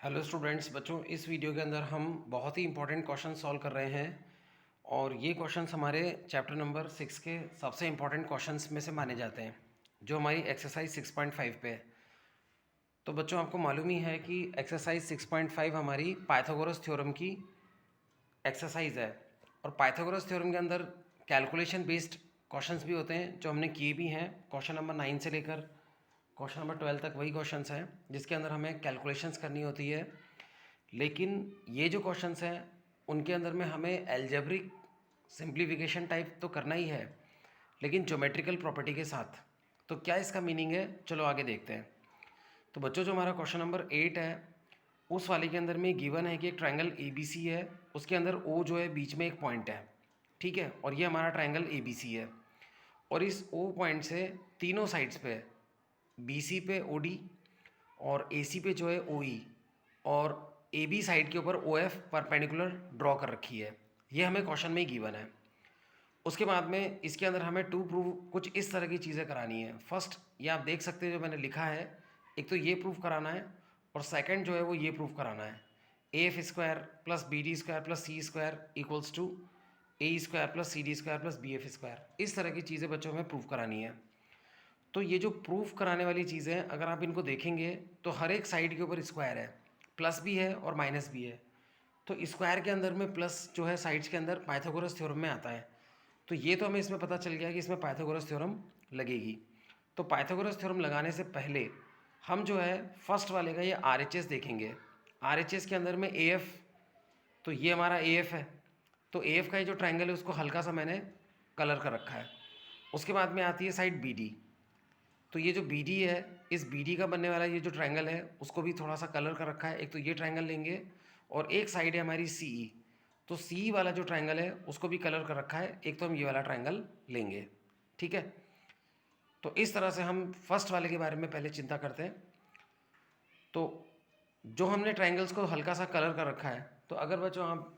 Hello students, बच्चों इस video के अंदर हम बहुत ही इंपॉर्टेंट क्वेश्चन सॉल्व कर रहे हैं और ये क्वेश्चंस हमारे चैप्टर नंबर 6 के सबसे इंपॉर्टेंट क्वेश्चंस में से माने जाते हैं जो हमारी एक्सरसाइज 6.5 पे है। तो बच्चों आपको मालूम ही है कि एक्सरसाइज 6.5 हमारी पाइथागोरस थ्योरम की एक्सरसाइज है और पाइथागोरस थ्योरम के अंदर कैलकुलेशन बेस्ड क्वेश्चंस भी होते हैं जो हमने किए भी हैं। क्वेश्चन नंबर 9 से लेकर क्वेश्चन नंबर 12 तक वही क्वेश्चंस हैं जिसके अंदर हमें कैलकुलेशंस करनी होती है। लेकिन ये जो क्वेश्चंस हैं उनके अंदर में हमें एल्जेब्रिक सिंप्लीफिकेशन टाइप तो करना ही है, लेकिन ज्योमेट्रिकल प्रॉपर्टी के साथ। तो क्या इसका मीनिंग है, चलो आगे देखते हैं। तो बच्चों जो हमारा क्वेश्चन नंबर 8 है उस वाले के अंदर में गिवन है कि एक ट्रायंगल ए बी सी है, उसके अंदर ओ जो है बीच में एक पॉइंट है, ठीक है, और ये हमारा ट्रायंगल ए बी सी है और इस ओ पॉइंट से तीनों साइड्स पे बी सी पे ओ डी और ए सी पे जो है ओ ई और ए बी साइड के ऊपर ओ एफ परपेंडिकुलर ड्रॉ कर रखी है। ये हमें क्वेश्चन में ही गिवन है। उसके बाद में इसके अंदर हमें टू प्रूव कुछ इस तरह की चीज़ें करानी है। फर्स्ट ये आप देख सकते हैं जो मैंने लिखा है, एक तो ये प्रूफ कराना है और सेकंड जो है वो ये प्रूफ कराना है। A F square plus B D square plus C square equals to A square plus C D square plus B F square. इस तरह की चीज़ें बच्चों में प्रूफ करानी है। तो ये जो प्रूफ कराने वाली चीज़ें अगर आप इनको देखेंगे तो हर एक साइड के ऊपर स्क्वायर है, प्लस भी है और माइनस भी है। तो स्क्वायर के अंदर में प्लस जो है साइड्स के अंदर पाइथागोरस थ्योरम में आता है। तो ये तो हमें इसमें पता चल गया कि इसमें पाइथागोरस थ्योरम लगेगी। तो पाइथागोरस थ्योरम लगाने से पहले हम जो है फर्स्ट वाले का ये आर एच एस देखेंगे। आर एच एस के अंदर में ए एफ, तो ये हमारा ए एफ है। तो ए एफ का ये जो ट्राइंगल है उसको हल्का सा मैंने कलर कर रखा है। उसके बाद में आती है साइड बी डी। तो ये जो बी डी है, इस बी डी का बनने वाला ये जो ट्रायंगल है उसको भी थोड़ा सा कलर कर रखा है। एक तो ये ट्रायंगल लेंगे और एक साइड है हमारी सी ई, तो सी वाला जो ट्रायंगल है उसको भी कलर कर रखा है। एक तो हम ये वाला ट्रायंगल लेंगे, ठीक है। तो इस तरह से हम फर्स्ट वाले के बारे में पहले चिंता करते हैं। तो जो हमने ट्रायंगल्स को हल्का सा कलर कर रखा है, तो अगर बच्चों आप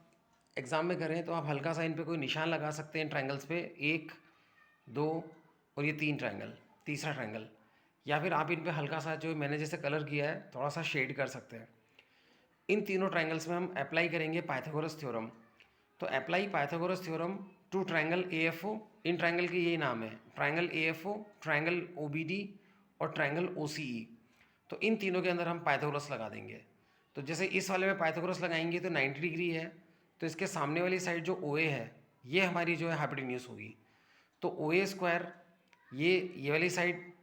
एग्ज़ाम में करें तो आप हल्का सा इन पे कोई निशान लगा सकते हैं ट्रायंगल्स पे, एक दो और ये तीन ट्रायंगल, तीसरा ट्रायंगल, या फिर आप इन पे हल्का सा जो मैंने जैसे कलर किया है थोड़ा सा शेड कर सकते हैं। इन तीनों ट्रायंगल्स में हम अप्लाई करेंगे पाइथागोरस थ्योरम। तो apply Pythagoras theorem to triangle A F O. इन ट्रायंगल के यही नाम है, triangle A F O, triangle O B D और ट्रायंगल ओ सी ई। तो इन तीनों के अंदर हम पाइथागोरस लगा देंगे। तो जैसे इस वाले में पाइथागोरस लगाएंगे तो 90 डिग्री है, तो इसके सामने वाली साइड जो ओ ए है ये हमारी जो है हाइपोटेन्यूज होगी। तो ओ ए स्क्वायर, ये वाली साइड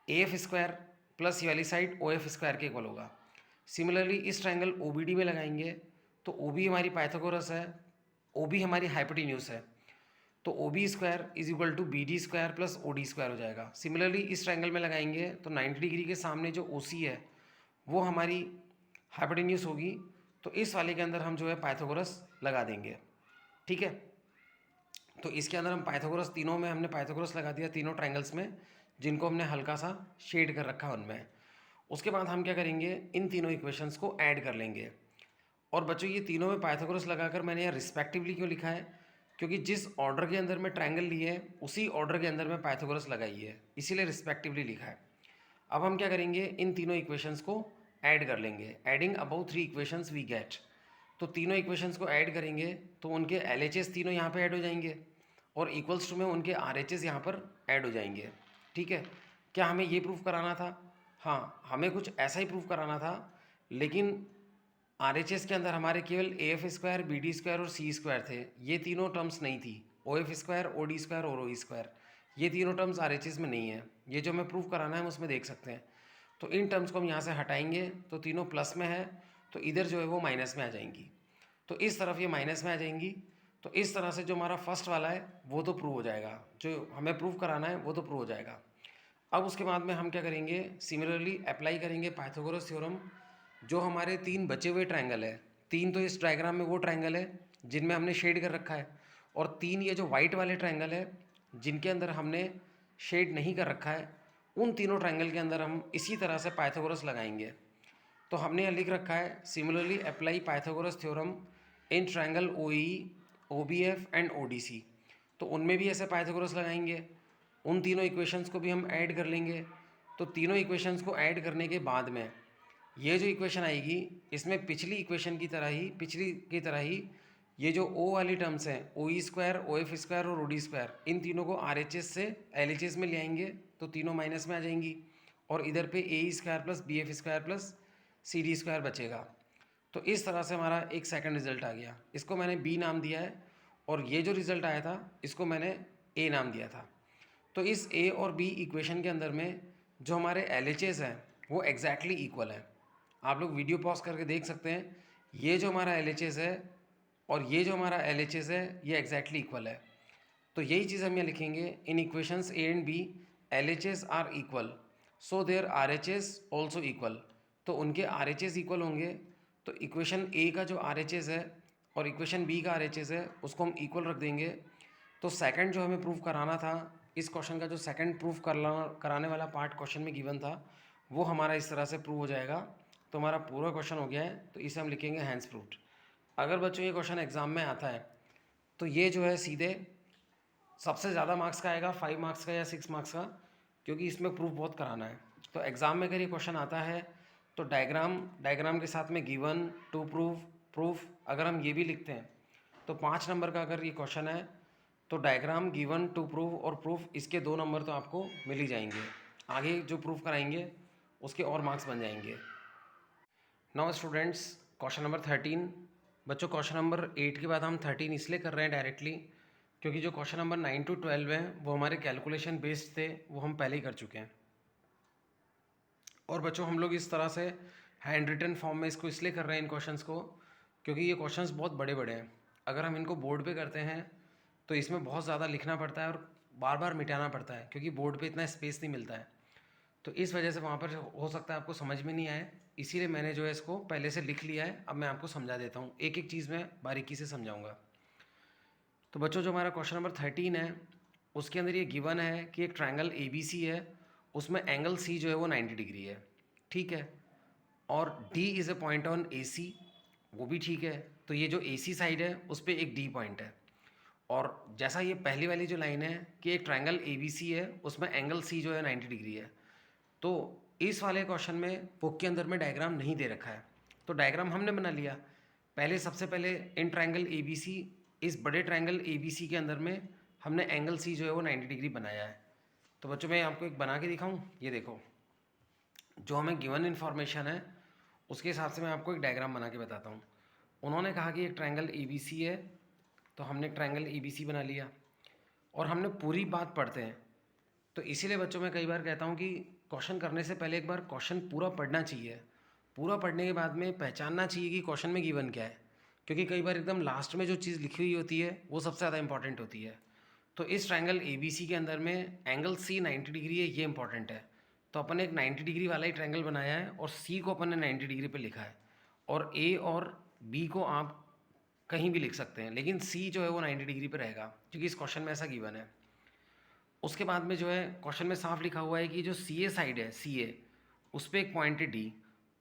ए एफ स्क्वायर प्लस ये वाली साइड ओ एफ स्क्वायर के इक्वल होगा। सिमिलरली इस ट्रायंगल ओ बी डी में लगाएंगे तो ओ बी हमारी पाइथागोरस है, ओ बी हमारी हाइपोटेन्यूज है, तो O B square is equal to B D square plus O D square हो जाएगा। सिमिलरली इस ट्रायंगल में लगाएंगे तो 90 डिग्री के सामने जो ओ सी है वो हमारी हाइपोटेन्यूज होगी। तो इस वाले के अंदर हम जो है पाइथागोरस लगा देंगे, ठीक है। तो इसके अंदर हम पाइथागोरस, तीनों में हमने पाइथागोरस लगा दिया, तीनों ट्रायंगल्स में जिनको हमने हल्का सा शेड कर रखा है उनमें। उसके बाद हम क्या करेंगे, इन तीनों इक्वेशंस को ऐड कर लेंगे। और बच्चों ये तीनों में पाइथागोरस लगाकर मैंने यहाँ रिस्पेक्टिवली क्यों लिखा है, क्योंकि जिस ऑर्डर के अंदर में ट्रायंगल लिए है उसी ऑर्डर के अंदर में पाइथागोरस लगाई है, इसीलिए रिस्पेक्टिवली लिखा है। अब हम क्या करेंगे, इन तीनों इक्वेशंस को ऐड कर लेंगे। Adding about three equations we get. तो तीनों इक्वेशंस को ऐड करेंगे तो उनके एल एच एस तीनों यहाँ पे ऐड हो जाएंगे और इक्वल्स टू में उनके आर एच एस यहाँ पर ऐड हो जाएंगे, ठीक है। क्या हमें ये प्रूफ कराना था? हाँ, हमें कुछ ऐसा ही प्रूफ कराना था, लेकिन आर एच एस के अंदर हमारे केवल A F square, B D square और सी स्क्वायर थे, ये तीनों टर्म्स नहीं थी। O F square, O D square और ओ स्क्वायर, ये तीनों टर्म्स आर एच एस में नहीं है। ये जो हमें प्रूफ कराना है हम उसमें देख सकते हैं। तो इन टर्म्स को हम यहाँ से हटाएंगे तो तीनों प्लस में है, तो इधर जो है वो माइनस में आ जाएंगी, तो इस तरफ ये माइनस में आ जाएंगी। तो इस तरह से जो हमारा फर्स्ट वाला है वो तो प्रूव हो जाएगा, जो हमें प्रूव कराना है वो तो प्रूव हो जाएगा। अब उसके बाद में हम क्या करेंगे, सिमिलरली अप्लाई करेंगे पाइथागोरस थ्योरम। जो हमारे तीन बचे हुए ट्रायंगल है, तीन तो इस डायग्राम में वो ट्रायंगल है जिनमें हमने शेड कर रखा है, और तीन ये जो वाइट वाले ट्रायंगल है जिनके अंदर हमने शेड नहीं कर रखा है, उन तीनों ट्रायंगल के अंदर हम इसी तरह से पाइथागोरस लगाएंगे। तो हमने यहाँ लिख रखा है, similarly apply Pythagoras theorem in triangle O E, O B F and O D C. तो उनमें भी ऐसे पाइथागोरस लगाएंगे, उन तीनों इक्वेशंस को भी हम ऐड कर लेंगे। तो तीनों इक्वेशंस को ऐड करने के बाद में ये जो इक्वेशन आएगी इसमें पिछली इक्वेशन की तरह ही ये जो ओ वाली टर्म्स हैं, ओ ई स्क्वायर, ओ एफ स्क्वायर और ओ डी स्क्वायर, इन तीनों को आर एच एस से एल एच एस में ले आएंगे तो तीनों माइनस में आ जाएंगी, और इधर पे A square plus B F square plus C D square बचेगा। तो इस तरह से हमारा एक सेकंड रिजल्ट आ गया, इसको मैंने बी नाम दिया है, और ये जो रिज़ल्ट आया था इसको मैंने ए नाम दिया था। तो इस ए और बी इक्वेशन के अंदर में जो हमारे एल एच एस हैं वो एग्जैक्टली इक्वल है। आप लोग वीडियो पॉज करके देख सकते हैं, ये जो हमारा एल एच एस है और ये जो हमारा एल एच एस है ये एग्जैक्टली इक्वल है। तो यही चीज़ हम यहाँ लिखेंगे, in equations A and B L H S are equal, so their R H S also equal. तो उनके आर एच एस इक्वल होंगे, तो इक्वेशन ए का जो आर एच एस है और इक्वेशन बी का आर एच एस है उसको हम इक्वल रख देंगे। तो सेकंड जो हमें प्रूव कराना था, इस क्वेश्चन का जो सेकंड प्रूफ कराने वाला पार्ट क्वेश्चन में गिवन था वो हमारा इस तरह से प्रूव हो जाएगा। तो हमारा पूरा क्वेश्चन हो गया है, तो इसे हम लिखेंगे हैंस प्रूव्ड। अगर बच्चों ये क्वेश्चन एग्जाम में आता है तो ये जो है सीधे सबसे ज़्यादा मार्क्स का आएगा, 5 मार्क्स का या 6 मार्क्स का, क्योंकि इसमें प्रूफ बहुत कराना है। तो एग्ज़ाम में अगर ये क्वेश्चन आता है तो डायग्राम के साथ में गिवन, टू प्रूफ अगर हम ये भी लिखते हैं तो 5 नंबर का अगर ये क्वेश्चन है तो डायग्राम, गिवन, टू प्रूफ और प्रूफ, इसके 2 नंबर तो आपको मिल ही जाएंगे। आगे जो प्रूफ कराएंगे उसके और मार्क्स बन जाएंगे। Now students, question number 13। बच्चों क्वेश्चन नंबर 8 के बाद हम 13 इसलिए कर रहे हैं डायरेक्टली क्योंकि जो क्वेश्चन नंबर 9 to 12 हैं वो हमारे कैलकुलेशन बेस्ड थे, वो हम पहले ही कर चुके हैं। और बच्चों हम लोग इस तरह से हैंड रिटन फॉर्म में इसको इसलिए कर रहे हैं इन क्वेश्चंस को क्योंकि ये क्वेश्चंस बहुत बड़े बड़े हैं। अगर हम इनको बोर्ड पे करते हैं तो इसमें बहुत ज़्यादा लिखना पड़ता है और बार बार मिटाना पड़ता है क्योंकि बोर्ड पे इतना स्पेस नहीं मिलता है। तो इस वजह से वहाँ पर हो सकता है आपको समझ में नहीं आए, इसीलिए मैंने जो है इसको पहले से लिख लिया है। अब मैं आपको समझा देता हूँ, एक एक चीज़ मैं बारीकी से समझाऊँगा। तो बच्चों जो हमारा क्वेश्चन नंबर 13 है उसके अंदर ये गिवन है कि एक ट्रायंगल ए बी सी है, उसमें एंगल सी जो है वो 90 डिग्री है, ठीक है, और D is a point on A C, वो भी ठीक है। तो ये जो ए सी साइड है उस पर एक डी पॉइंट है, और जैसा ये पहली वाली जो लाइन है कि एक ट्रायंगल ए बी सी है उसमें एंगल सी जो है 90 डिग्री है। तो इस वाले क्वेश्चन में बुक के अंदर में डायग्राम नहीं दे रखा है, तो डायग्राम हमने बना लिया। सबसे पहले इन ट्रायंगल ए बी सी, इस बड़े ट्रायंगल ए बी सी के अंदर में हमने एंगल सी जो है वो 90 डिग्री बनाया है। तो बच्चों मैं आपको एक बना के दिखाऊं, ये देखो, जो हमें गिवन इन्फॉर्मेशन है उसके हिसाब से मैं आपको एक डायग्राम बना के बताता हूँ। उन्होंने कहा कि एक ट्रायंगल ए बी सी है, तो हमने एक ट्रायंगल ए बी सी बना लिया, और हमने पूरी बात पढ़ते हैं। तो इसीलिए बच्चों मैं कई बार कहता हूँ कि क्वेश्चन करने से पहले एक बार क्वेश्चन पूरा पढ़ना चाहिए। पूरा पढ़ने के बाद में पहचानना चाहिए कि क्वेश्चन में गिवन क्या है, क्योंकि कई बार एकदम लास्ट में जो चीज़ लिखी हुई होती है वो सबसे ज़्यादा इंपॉर्टेंट होती है। तो इस ट्रायंगल ए बी सी के अंदर में एंगल सी 90 डिग्री है, ये इंपॉर्टेंट है। तो अपन ने एक 90 डिग्री वाला ही ट्रायंगल बनाया है और सी को अपन ने 90 डिग्री पे लिखा है, और ए और बी को आप कहीं भी लिख सकते हैं, लेकिन सी जो है वो 90 डिग्री पे रहेगा क्योंकि इस क्वेश्चन में ऐसा गिवन है। उसके बाद में जो है क्वेश्चन में साफ लिखा हुआ है कि जो सी ए साइड है, सी ए, उस पर एक पॉइंट है डी,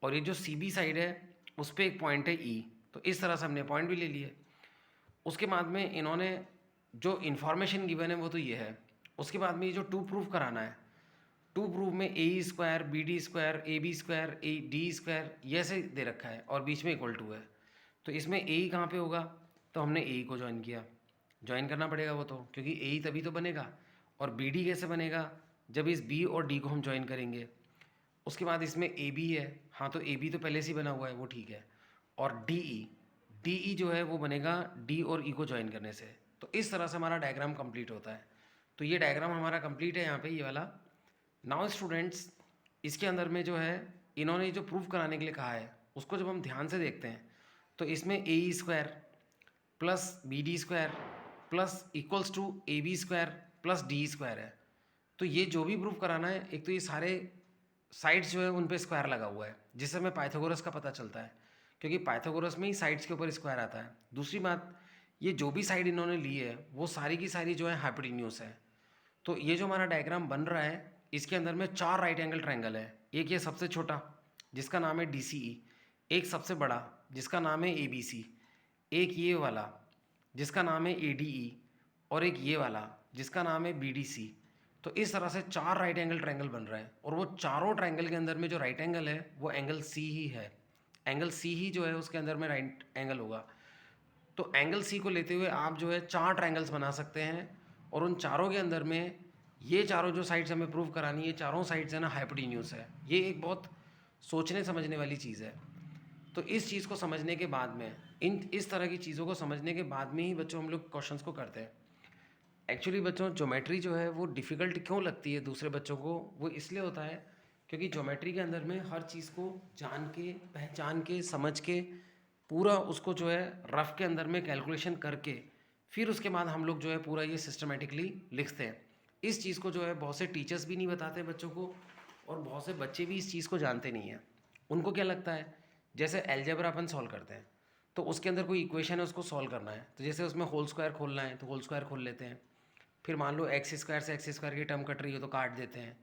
और ये जो सी बी साइड है उस पर एक पॉइंट है ई। तो इस तरह से हमने पॉइंट भी ले लिए। उसके बाद में इन्होंने जो इन्फॉर्मेशन गिवन है वो तो ये है। उसके बाद में ये जो टू प्रूफ कराना है, टू प्रूफ में A square B D square A B square A D square ये ऐसे दे रखा है और बीच में इक्वल टू है। तो इसमें ए ही कहाँ पे होगा, तो हमने ए को ज्वाइन किया। ज्वाइन करना पड़ेगा वो तो, क्योंकि ए ही तभी तो बनेगा। और बी डी कैसे बनेगा, जब इस बी और डी को हम ज्वाइन करेंगे। उसके बाद इसमें ए बी है, हाँ तो ए बी तो पहले से ही बना हुआ है, वो ठीक है। और डी ई जो है वो बनेगा डी और ई को ज्वाइन करने से। तो इस तरह से हमारा डायग्राम कंप्लीट होता है। तो ये डायग्राम हमारा कंप्लीट है यहाँ पे, ये वाला। नाउ स्टूडेंट्स, इसके अंदर में जो है इन्होंने जो प्रूफ कराने के लिए कहा है उसको जब हम ध्यान से देखते हैं तो इसमें A square plus B D square plus equals to A B square plus D square है। तो ये जो भी प्रूफ कराना है, एक तो ये सारे साइड्स जो है उन पे स्क्वायर लगा हुआ है, जिससे हमें पाइथागोरस का पता चलता है, क्योंकि पाइथागोरस में ही साइड्स के ऊपर स्क्वायर आता है। दूसरी बात, ये जो भी साइड इन्होंने ली है वो सारी की सारी जो है हाइपोटेन्यूज है। तो ये जो हमारा डायग्राम बन रहा है इसके अंदर में 4 राइट एंगल ट्रायंगल है। एक ये सबसे छोटा जिसका नाम है डी सी ई, एक सबसे बड़ा जिसका नाम है ए बी सी, एक ये वाला जिसका नाम है ए डी ई, और एक ये वाला जिसका नाम है बी डी सी। तो इस तरह से 4 राइट एंगल ट्रायंगल बन रहा है और वो चारों ट्रायंगल के अंदर में जो राइट एंगल है वो एंगल सी ही है। एंगल सी ही जो है उसके अंदर में राइट एंगल होगा। तो एंगल सी को लेते हुए आप जो है 4 ट्रायंगल्स बना सकते हैं और उन चारों के अंदर में ये चारों जो साइड्स हमें प्रूव करानी है, चारों साइड्स है ना हाइपोटेन्यूज है। ये एक बहुत सोचने समझने वाली चीज़ है। तो इस चीज़ को समझने के बाद में, इस तरह की चीज़ों को समझने के बाद में ही बच्चों हम लोग क्वेश्चंस को करते हैं। एक्चुअली बच्चों ज्योमेट्री जो है वो डिफ़िकल्ट क्यों लगती है दूसरे बच्चों को, वो इसलिए होता है क्योंकि ज्योमेट्री के अंदर में हर चीज़ को जान के, पहचान के, समझ के, पूरा उसको जो है रफ के अंदर में कैलकुलेशन करके फिर उसके बाद हम लोग जो है पूरा ये सिस्टमेटिकली लिखते हैं। इस चीज़ को जो है बहुत से टीचर्स भी नहीं बताते बच्चों को और बहुत से बच्चे भी इस चीज़ को जानते नहीं हैं। उनको क्या लगता है जैसे अलजेब्रा अपन सॉल्व करते हैं तो उसके अंदर कोई इक्वेशन है उसको सॉल्व करना है, तो जैसे उसमें होल स्क्वायर खोलना है तो होल स्क्वायर खोल लेते हैं। फिर मान लो एक्स स्क्वायर से एक्स स्क्वायर की टर्म कट रही हो तो काट देते हैं।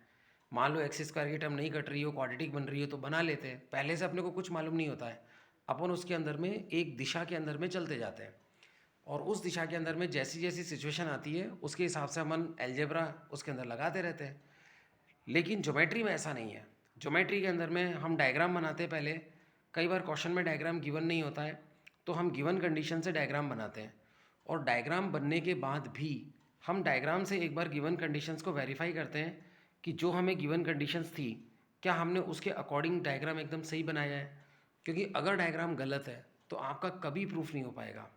मान लो एक्स स्क्वायर की टर्म नहीं कट रही हो, क्वाड्रेटिक बन रही हो तो बना लेते हैं। पहले से अपने को कुछ मालूम नहीं होता है, अपन उसके अंदर में एक दिशा के अंदर में चलते जाते हैं और उस दिशा के अंदर में जैसी जैसी सिचुएशन आती है उसके हिसाब से अपन अलजेब्रा उसके अंदर लगाते रहते हैं। लेकिन ज्योमेट्री में ऐसा नहीं है। ज्योमेट्री के अंदर में हम डायग्राम बनाते हैं पहले, कई बार क्वेश्चन में डायग्राम गिवन नहीं होता है तो हम गिवन कंडीशन से डायग्राम बनाते हैं और डायग्राम बनने के बाद भी हम डायग्राम से एक बार गिवन कंडीशंस को वेरीफाई करते हैं कि जो हमें गिवन कंडीशंस थी क्या हमने उसके अकॉर्डिंग डायग्राम एकदम सही बनाया है। क्योंकि अगर डायग्राम गलत है तो आपका कभी प्रूफ नहीं हो पाएगा।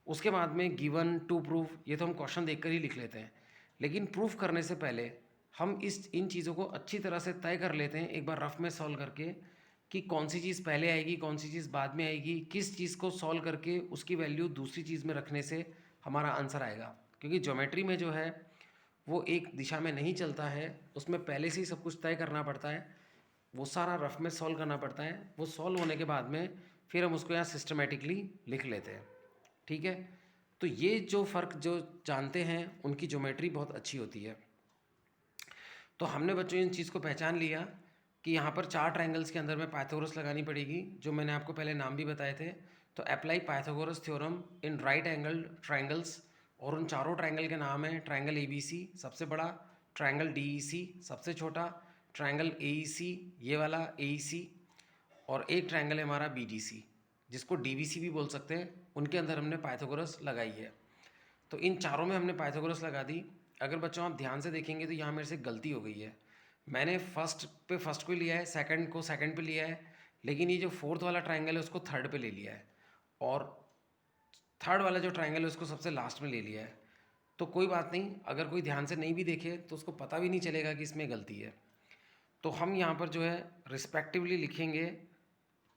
उसके बाद में गिवन टू प्रूफ ये तो हम क्वेश्चन देखकर ही लिख लेते हैं, लेकिन प्रूफ करने से पहले हम इन चीज़ों को अच्छी तरह से तय कर लेते हैं एक बार रफ में सॉल्व करके कि कौन सी चीज़ पहले आएगी, कौन सी चीज़ बाद में आएगी, किस चीज़ को सॉल्व करके उसकी वैल्यू दूसरी चीज़ में रखने से हमारा आंसर आएगा। क्योंकि ज्योमेट्री में जो है वो एक दिशा में नहीं चलता है, उसमें पहले से ही सब कुछ तय करना पड़ता है, वो सारा रफ में सॉल्व करना पड़ता है। वो सॉल्व होने के बाद में फिर हम उसको यहाँ सिस्टमेटिकली लिख लेते हैं। ठीक है, तो ये जो फ़र्क जो जानते हैं उनकी ज्योमेट्री बहुत अच्छी होती है। तो हमने बच्चों इन चीज़ को पहचान लिया कि यहाँ पर 4 ट्रायंगल्स के अंदर में पाइथागोरस लगानी पड़ेगी, जो मैंने आपको पहले नाम भी बताए थे। तो apply Pythagoras theorem in right angle triangles, और उन चारों ट्रायंगल के नाम हैं ट्रायंगल ABC सबसे बड़ा, ट्रायंगल DEC सबसे छोटा, ट्रायंगल AEC ये वाला AEC, और एक ट्रायंगल है हमारा BDC जिसको DBC भी बोल सकते हैं। उनके अंदर हमने पाइथागोरस लगाई है। तो इन चारों में हमने पाइथागोरस लगा दी। अगर बच्चों आप ध्यान से देखेंगे तो यहाँ मेरे से गलती हो गई है। मैंने फर्स्ट को लिया है, सेकंड को सेकंड पे लिया है, लेकिन ये जो फोर्थ वाला ट्रायंगल है उसको थर्ड पे ले लिया है और थर्ड वाला जो ट्रायंगल है उसको सबसे लास्ट में ले लिया है। तो कोई बात नहीं, अगर कोई ध्यान से नहीं भी देखे तो उसको पता भी नहीं चलेगा कि इसमें गलती है। तो हम यहाँ पर जो है रिस्पेक्टिवली लिखेंगे,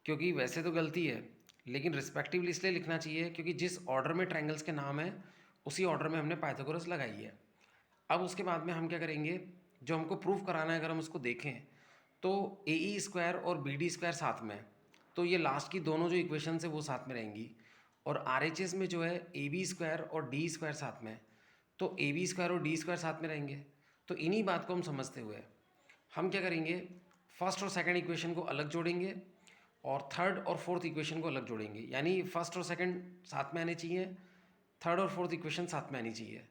क्योंकि वैसे तो गलती है लेकिन रिस्पेक्टिवली इसलिए लिखना चाहिए क्योंकि जिस ऑर्डर में ट्रायंगल्स के नाम है उसी ऑर्डर में हमने पाइथागोरस लगाई है। अब उसके बाद में हम क्या करेंगे, जो हमको प्रूफ कराना है अगर हम उसको देखें तो AE स्क्वायर और BD स्क्वायर साथ में, तो ये लास्ट की दोनों जो इक्वेशन है वो साथ में रहेंगी। और RHS में जो है AB स्क्वायर और D स्क्वायर साथ में, तो AB स्क्वायर और D स्क्वायर साथ में रहेंगे। तो इन्हीं बात को हम समझते हुए हम क्या करेंगे, फर्स्ट और सेकंड इक्वेशन को अलग जोड़ेंगे और थर्ड और फोर्थ इक्वेशन को अलग जोड़ेंगे। यानी फर्स्ट और सेकंड साथ में आने चाहिए, थर्ड और फोर्थ इक्वेशन साथ में आनी चाहिए।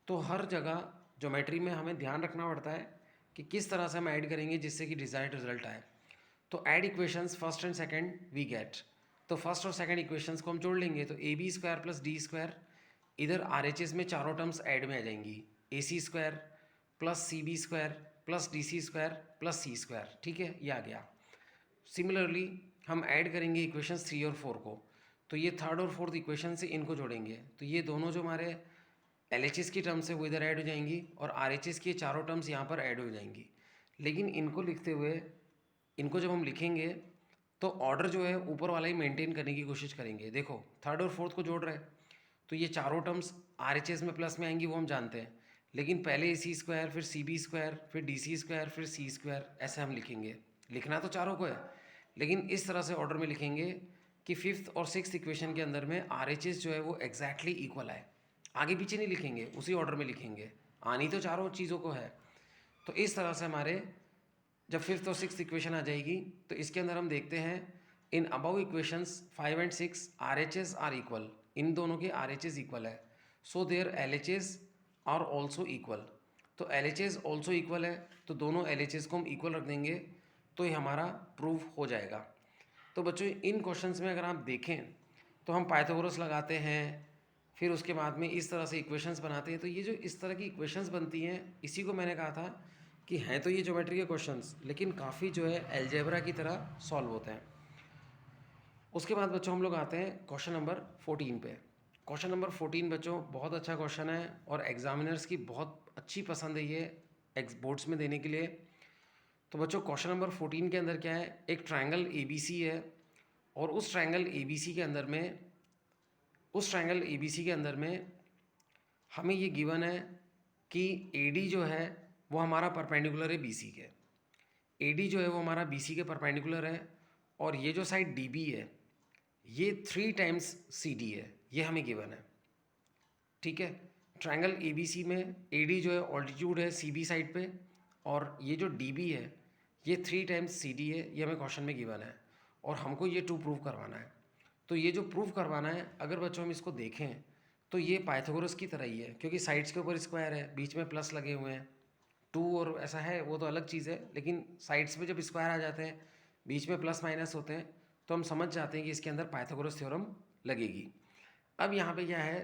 तो हर जगह ज्योमेट्री में हमें ध्यान रखना पड़ता है कि किस तरह से हम ऐड करेंगे जिससे कि डिज़ायर्ड रिजल्ट आए। तो add equations first and second we get, तो फर्स्ट और सेकंड इक्वेशंस को हम जोड़ लेंगे। तो AB square plus D square, इधर RHS में चारों टर्म्स ऐड में आ जाएंगी, AC square plus CB square plus DC square plus C square. ठीक है, ये आ गया। सिमिलरली हम ऐड करेंगे इक्वेशंस 3 और 4 को, तो ये थर्ड और फोर्थ इक्वेशन से इनको जोड़ेंगे, तो ये दोनों जो हमारे LHS की टर्म्स है वो इधर ऐड हो जाएंगी और RHS की चारों टर्म्स यहाँ पर ऐड हो जाएंगी। लेकिन इनको लिखते हुए, इनको जब हम लिखेंगे तो ऑर्डर जो है ऊपर वाला ही मेंटेन करने की कोशिश करेंगे। देखो थर्ड और फोर्थ को जोड़ रहे हैं तो ये चारों टर्म्स RHS में प्लस में आएंगी, वो हम जानते हैं। लेकिन पहले AC स्क्वायर, फिर CB स्क्वायर, फिर DC स्क्वायर, फिर C स्क्वायर, ऐसे हम लिखेंगे। लिखना तो चारों को है लेकिन इस तरह से ऑर्डर में लिखेंगे कि फिफ्थ और सिक्स्थ इक्वेशन के अंदर में RHS जो है वो एग्जैक्टली इक्वल आए। आगे पीछे नहीं लिखेंगे, उसी ऑर्डर में लिखेंगे, आनी तो चारों चीज़ों को है। तो इस तरह से हमारे जब फिफ्थ और सिक्स्थ इक्वेशन आ जाएगी तो इसके अंदर हम देखते हैं in above equations 5 and 6 RHS are equal, इन दोनों के RHS इक्वल है, so their LHS are also equal. तो तो L H S also equal है, तो दोनों एल एच एस को हम इक्वल रख देंगे तो ये हमारा प्रूफ हो जाएगा। तो बच्चों इन क्वेश्चंस में अगर आप देखें तो हम पाइथागोरस लगाते हैं, फिर उसके बाद में इस तरह से इक्वेशंस बनाते हैं। तो ये जो इस तरह की इक्वेशंस बनती हैं, इसी को मैंने कहा था कि हैं तो ये ज्योमेट्री के क्वेश्चंस, लेकिन काफ़ी जो है अलजेब्रा की तरह सॉल्व होते हैं। उसके बाद बच्चों हम लोग आते हैं क्वेश्चन नंबर 14 पे। क्वेश्चन नंबर 14 बच्चों बहुत अच्छा क्वेश्चन है और एग्जामिनर्स की बहुत अच्छी पसंद है ये एक्स बोर्ड्स में देने के लिए। तो बच्चों क्वेश्चन नंबर 14 के अंदर क्या है, एक ट्रायंगल ABC है और उस ट्रायंगल ABC के अंदर में हमें ये गिवन है कि AD जो है वो हमारा परपेंडिकुलर है BC के। AD जो है वो हमारा BC के परपेंडिकुलर है और ये जो साइड DB है ये 3 टाइम्स CD है, ये हमें गिवन है। ठीक है, ट्रायंगल ABC में AD जो है ऑल्टीट्यूड है CB साइड पे और ये जो DB है ये 3 टाइम्स CD है, ये हमें क्वेश्चन में गिवन है और हमको ये 2 प्रूव करवाना है। तो ये जो प्रूव करवाना है, अगर बच्चों हम इसको देखें तो ये पाइथागोरस की तरह ही है, क्योंकि साइड्स के ऊपर स्क्वायर है, बीच में प्लस लगे हुए हैं। 2 और ऐसा है वो तो अलग चीज़ है, लेकिन साइड्स पे जब स्क्वायर आ जाते हैं, बीच में प्लस माइनस होते हैं, तो हम समझ जाते हैं कि इसके अंदर पाइथागोरस थ्योरम लगेगी। अब यहाँ पे क्या है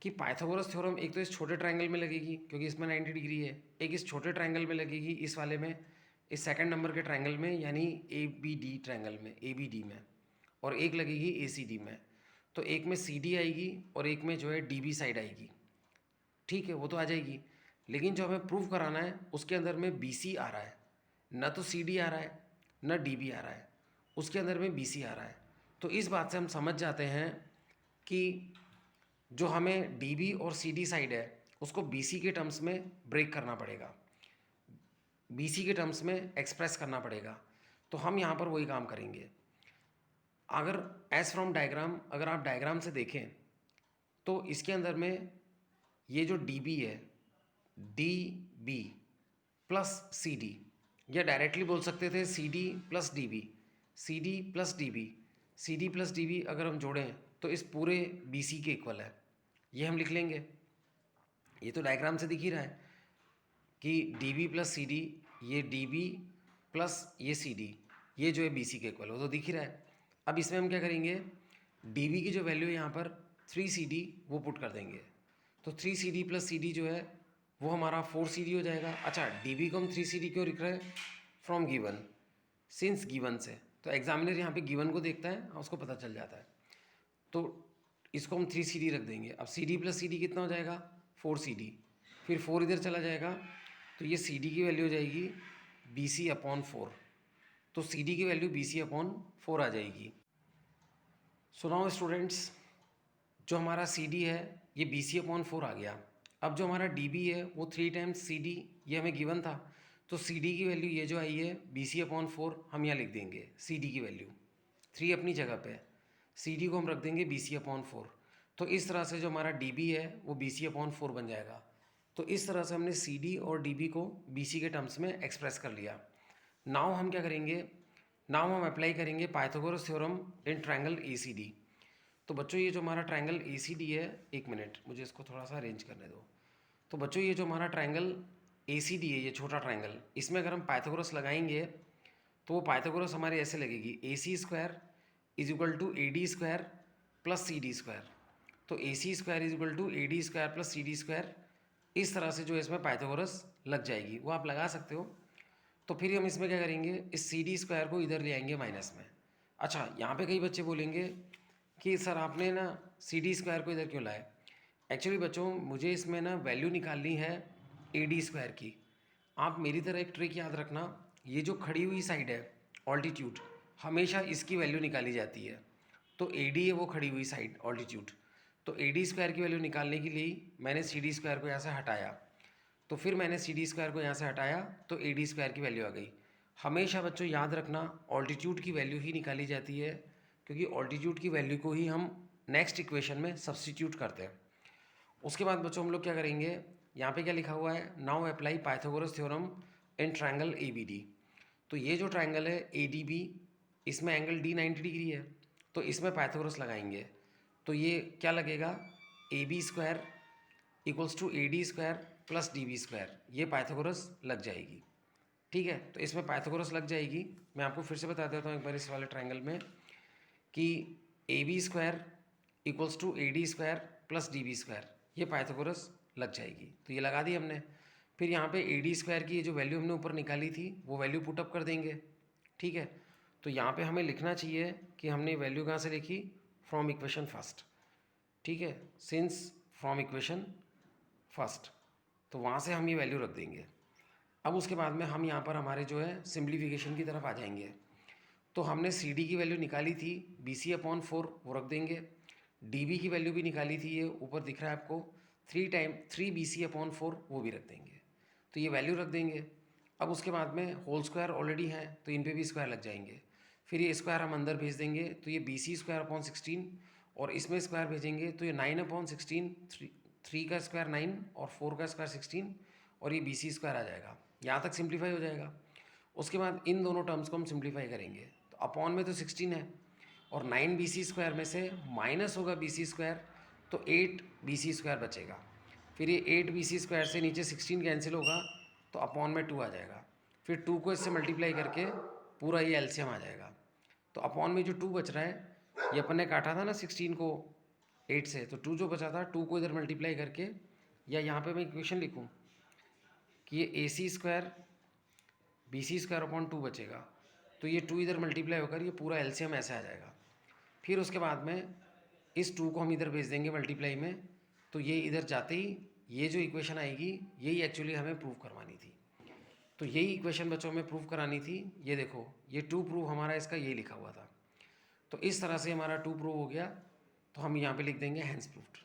कि पाइथागोरस थ्योरम एक तो इस छोटे ट्रायंगल में लगेगी क्योंकि इसमें 90 डिग्री है, एक इस छोटे ट्रायंगल में लगेगी, इस वाले में, इस सेकंड नंबर के ट्रायंगल में यानी ABD ट्रायंगल में, ABD में, और एक लगेगी ACD में। तो एक में CD आएगी और एक में जो है DB साइड आएगी। ठीक है, वो तो आ जाएगी, लेकिन जो हमें प्रूव कराना है उसके अंदर में BC आ रहा है, ना तो CD आ रहा है ना DB आ रहा है, उसके अंदर में BC आ रहा है। तो इस बात से हम समझ जाते हैं कि जो हमें DB और CD साइड है उसको BC के टर्म्स में ब्रेक करना पड़ेगा, BC के टर्म्स में एक्सप्रेस करना पड़ेगा। तो हम यहाँ पर वही काम करेंगे। अगर एज फ्रॉम डायग्राम, अगर आप डायग्राम से देखें तो इसके अंदर में ये जो DB है, DB प्लस CD, या डायरेक्टली बोल सकते थे CD plus DB, CD plus DB, CD plus DB अगर हम जोड़ें तो इस पूरे BC के इक्वल है, ये हम लिख लेंगे। ये तो डायग्राम से दिख ही रहा है कि DB प्लस CD, ये DB प्लस ये CD, ये जो है BC के इक्वल, वो तो दिख ही रहा है। अब इसमें हम क्या करेंगे, DB की जो वैल्यू है यहाँ पर 3CD वो पुट कर देंगे, तो 3CD प्लस CD जो है वो हमारा 4CD हो जाएगा। अच्छा, DB को हम 3CD क्यों लिख रहे हैं, फ्रॉम गिवन, सिंस गिवन से, तो एग्जामिनर यहाँ पे गिवन को देखता है और उसको पता चल जाता है, तो इसको हम 3CD रख देंगे। अब CD प्लस CD कितना हो जाएगा, 4CD, फिर 4 इधर चला जाएगा तो ये CD की वैल्यू हो जाएगी BC/4, तो CD की वैल्यू BC/4 आ जाएगी। सो नाउ स्टूडेंट्स, जो हमारा CD है ये BC/4 आ गया। अब जो हमारा DB है वो 3 टाइम्स CD, ये हमें गिवन था, तो CD की वैल्यू ये जो आई है BC/4 हम यहाँ लिख देंगे। CD की वैल्यू 3 अपनी जगह पे, CD को हम रख देंगे BC/4। तो इस तरह से जो हमारा DB है वो BC/4 बन जाएगा। तो इस तरह से हमने CD और DB को BC के टर्म्स में एक्सप्रेस कर लिया। नाउ हम क्या करेंगे, नाउ हम अप्लाई करेंगे Pythagoras theorem in triangle ACD। तो बच्चों ये जो हमारा ट्रायंगल ACD है, एक मिनट मुझे इसको थोड़ा सा अरेंज करने दो। तो बच्चों ये जो हमारा ट्रायंगल ACD है, ये छोटा ट्रायंगल, इसमें अगर हम पाइथागोरस लगाएंगे तो वो पाइथागोरस हमारे ऐसे लगेगी, AC² is equal to AD² plus CD²। तो AC² is equal to AD² plus CD², इस तरह से जो इसमें पाइथागोरस लग जाएगी, वो आप लगा सकते हो। तो फिर हम इसमें क्या करेंगे, इस CD² को इधर ले आएंगे माइनस में। अच्छा, यहाँ पे कई बच्चे बोलेंगे कि सर आपने ना CD² को इधर क्यों लाया। एक्चुअली बच्चों मुझे इसमें ना वैल्यू निकालनी है AD² की। आप मेरी तरह एक ट्रिक याद रखना, ये जो खड़ी हुई साइड है ऑल्टीट्यूड, हमेशा इसकी वैल्यू निकाली जाती है। तो AD है वो खड़ी हुई साइड ऑल्टीट्यूड, तो AD² की वैल्यू निकालने के लिए मैंने CD² को यहाँ से हटाया, तो फिर मैंने CD² को यहाँ से हटाया तो AD² की वैल्यू आ गई। हमेशा बच्चों याद रखना ऑल्टीट्यूड की वैल्यू ही निकाली जाती है, क्योंकि ऑल्टीट्यूड की वैल्यू को ही हम नेक्स्ट इक्वेशन में सब्स्टिट्यूट करते हैं। उसके बाद बच्चों हम लोग क्या करेंगे, यहाँ पे क्या लिखा हुआ है, now apply Pythagoras theorem in triangle ABD। तो ये जो ट्रायंगल है ADB, इसमें एंगल D 90 डिग्री है, तो इसमें पाइथागोरस लगाएंगे। तो ये क्या लगेगा, AB² equals to AD² plus D B square, ये पाइथागोरस लग जाएगी। ठीक है, तो इसमें पाइथागोरस लग जाएगी। मैं आपको फिर से बता देता हूँ एक बार इस वाले ट्रायंगल में कि A B square equals to A D square plus D B square, ये पाइथागोरस लग जाएगी। तो ये लगा दी हमने। फिर यहाँ पे ए डी स्क्वायर की ये जो वैल्यू हमने ऊपर निकाली थी वो वैल्यू पुटअप कर देंगे। ठीक है, तो यहाँ पे हमें लिखना चाहिए कि हमने वैल्यू कहाँ से लिखी, फ्रॉम इक्वेशन फर्स्ट। ठीक है, सिंस फ्रॉम इक्वेशन फर्स्ट, तो वहाँ से हम ये वैल्यू रख देंगे। अब उसके बाद में हम यहाँ पर हमारे जो है सिंप्लीफिकेशन की तरफ आ जाएंगे। तो हमने सी डी की वैल्यू निकाली थी बी सी अपॉन 4, वो रख देंगे। डी बी की वैल्यू भी निकाली थी, ये ऊपर दिख रहा है आपको 3 बी सी अपॉन 4, वो भी रख देंगे। तो ये वैल्यू रख देंगे। अब उसके बाद में होल स्क्वायर ऑलरेडी है तो इन पे भी स्क्वायर लग जाएंगे। फिर ये स्क्वायर हम अंदर भेज देंगे, तो ये बी सी स्क्वायर अपॉन 16, और इसमें स्क्वायर भेजेंगे तो ये 9 अपॉन 16, 3 का स्क्वायर 9 और 4 का स्क्वायर 16, और ये बी सी स्क्वायर आ जाएगा। यहाँ तक सिंप्लीफाई हो जाएगा। उसके बाद इन दोनों टर्म्स को हम सिंप्लीफाई करेंगे, तो अपॉन में तो 16 है, और 9 बी सी स्क्वायर में से माइनस होगा बी सी स्क्वायर, तो 8 बी सी स्क्वायर बचेगा। फिर ये 8 बी सी स्क्वायर से नीचे 16 कैंसिल होगा, तो अपॉन में 2 आ जाएगा। फिर 2 को इससे मल्टीप्लाई करके पूरा ये एलसीएम आ जाएगा। तो अपॉन में जो 2 बच रहा है, ये अपन ने काटा था ना 16 को 8 से, तो 2 जो बचा था 2 को इधर मल्टीप्लाई करके, या यहाँ पे मैं इक्वेशन लिखूँ कि ये A C square B C square upon 2 बचेगा, तो ये 2 इधर मल्टीप्लाई होकर ये पूरा एलसीएम ऐसे आ जाएगा। फिर उसके बाद में इस 2 को हम इधर भेज देंगे मल्टीप्लाई में, तो ये इधर जाते ही ये जो इक्वेशन आएगी यही एक्चुअली हमें प्रूव करवानी थी। तो यही इक्वेशन बच्चों में प्रूव करानी थी। ये देखो, ये 2 प्रूव हमारा इसका ये लिखा हुआ था। तो इस तरह से हमारा 2 प्रूव हो गया, तो हम यहाँ पे लिख देंगे हैंस प्रूव्ड।